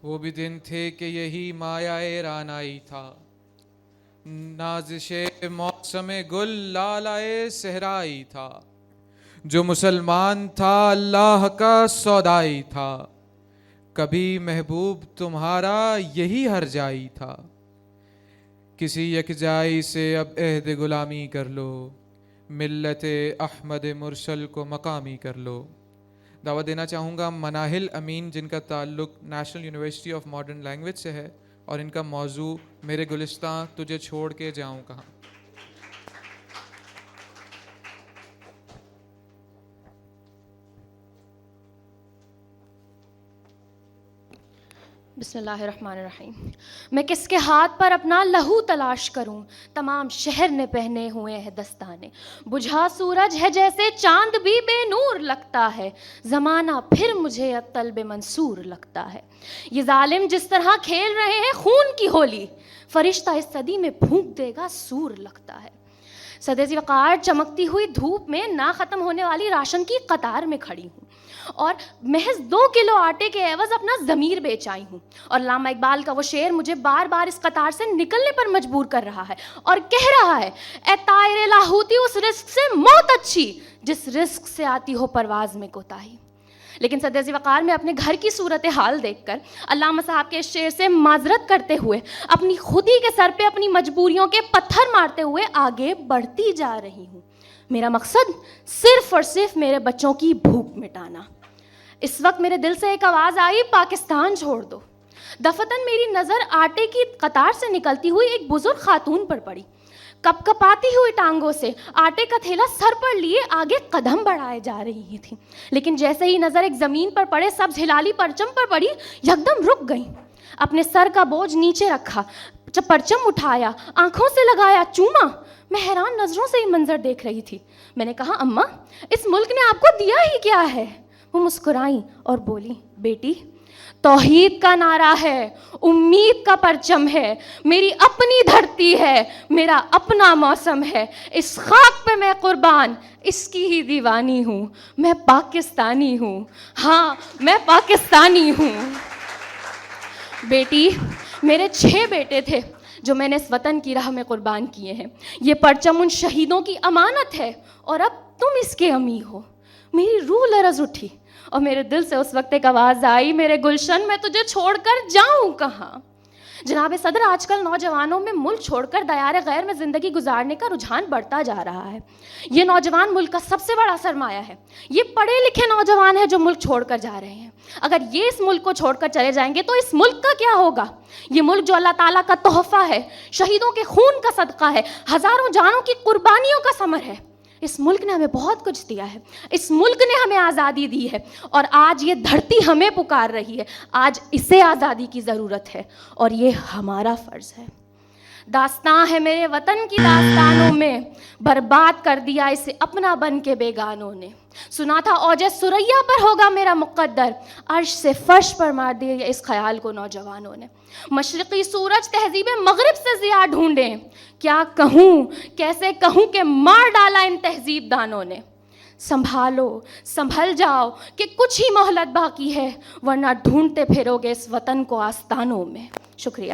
وہ بھی دن تھے کہ یہی مایہ رانائی تھا، نازش موسم گل لالائے صحرائی تھا، جو مسلمان تھا اللہ کا سودائی تھا، کبھی محبوب تمہارا یہی ہر جائی تھا، کسی یکجائی سے اب عہد غلامی کر لو، ملت احمد مرسل کو مقامی کر لو۔ دعوت دینا چاہوں گا مناہل امین، جن کا تعلق national university of modern language سے ہے، اور ان کا موضوع میرے گلستاں تجھے چھوڑ کے جاؤں کہاں۔ بسم اللہ الرحمن الرحیم۔ میں کس کے ہاتھ پر اپنا لہو تلاش کروں، تمام شہر نے پہنے ہوئے ہیں دستانے، بجھا سورج ہے جیسے چاند بھی بے نور لگتا ہے، زمانہ پھر مجھے اب طلب منصور لگتا ہے۔ یہ ظالم جس طرح کھیل رہے ہیں خون کی ہولی، فرشتہ اس صدی میں پھونک دے گا سور لگتا ہے۔ صدر ذی وقار چمکتی ہوئی دھوپ میں نہ ختم ہونے والی راشن کی قطار میں کھڑی ہوں، اور محض 2 کلو آٹے کے عوض اپنا ضمیر بیچ آئی ہوں، اور علامہ اقبال کا وہ شعر مجھے بار بار اس قطار سے نکلنے پر مجبور کر رہا ہے اور کہہ رہا ہے، اے طائر لاہوتی اس رزق سے موت اچھی جس رزق سے آتی ہو پرواز میں کوتاہی۔ لیکن صدر ذی وقار میں اپنے گھر کی صورتحال دیکھ کر علامہ صاحب کے اس شعر سے معذرت کرتے ہوئے اپنی خودی کے سر پہ اپنی مجبوریوں کے پتھر مارتے ہوئے آگے بڑھتی جا رہی ہوں۔ میرا مقصد صرف اور صرف میرے بچوں کی بھوک مٹانا۔ اس وقت میرے دل سے ایک آواز آئی، پاکستان چھوڑ دو۔ دفتن میری نظر آٹے کی قطار سے نکلتی ہوئی ایک بزرگ خاتون پر پڑی، کپ کپاتی ہوئی ٹانگوں سے آٹے کا تھیلا سر پر لیے آگے قدم بڑھائے جا رہی تھیں، لیکن جیسے ہی نظر ایک زمین پر پڑے سبز ہلالی پرچم پر پڑی، یکدم رک گئیں۔ اپنے سر کا بوجھ نیچے رکھا، جب پرچم اٹھایا، آنکھوں سے لگایا، چوما۔ میں حیران نظروں سے یہ منظر دیکھ رہی تھی۔ میں نے کہا، اماں اس ملک نے آپ کو دیا ہی کیا ہے؟ وہ مسکرائیں اور بولی، بیٹی توحید کا نعرہ ہے، امید کا پرچم ہے، میری اپنی دھرتی ہے، میرا اپنا موسم ہے، اس خاک پہ میں قربان اس کی ہی دیوانی ہوں، میں پاکستانی ہوں، ہاں میں پاکستانی ہوں۔ بیٹی میرے 6 بیٹے تھے جو میں نے اس وطن کی راہ میں قربان کیے ہیں، یہ پرچم ان شہیدوں کی امانت ہے، اور اب تم اس کے امی ہو۔ میری روح لرز اٹھی اور میرے دل سے اس وقت ایک آواز آئی، میرے گلشن میں تجھے چھوڑ کر جاؤں کہاں؟ جناب صدر، آج کل نوجوانوں میں ملک چھوڑ کر دیار غیر میں زندگی گزارنے کا رجحان بڑھتا جا رہا ہے۔ یہ نوجوان ملک کا سب سے بڑا سرمایہ ہے، یہ پڑھے لکھے نوجوان ہیں جو ملک چھوڑ کر جا رہے ہیں۔ اگر یہ اس ملک کو چھوڑ کر چلے جائیں گے تو اس ملک کا کیا ہوگا؟ یہ ملک جو اللہ تعالیٰ کا تحفہ ہے، شہیدوں کے خون کا صدقہ ہے، ہزاروں جانوں کی قربانیوں کا ثمر ہے۔ اس ملک نے ہمیں بہت کچھ دیا ہے، اس ملک نے ہمیں آزادی دی ہے، اور آج یہ دھرتی ہمیں پکار رہی ہے، آج اسے آزادی کی ضرورت ہے، اور یہ ہمارا فرض ہے۔ داستان ہے میرے وطن کی داستانوں میں، برباد کر دیا اسے اپنا بن کے بیگانوں نے۔ سنا تھا اوج ثریا پر ہوگا میرا مقدر، عرش سے فرش پر مار دیا اس خیال کو نوجوانوں نے۔ مشرقی سورج تہذیب مغرب سے ضیاء ڈھونڈے، کیا کہوں کیسے کہوں کہ مار ڈالا ان تہذیب دانوں نے۔ سنبھالو سنبھل جاؤ کہ کچھ ہی مہلت باقی ہے، ورنہ ڈھونڈتے پھرو گے اس وطن کو آستانوں میں۔ شکریہ۔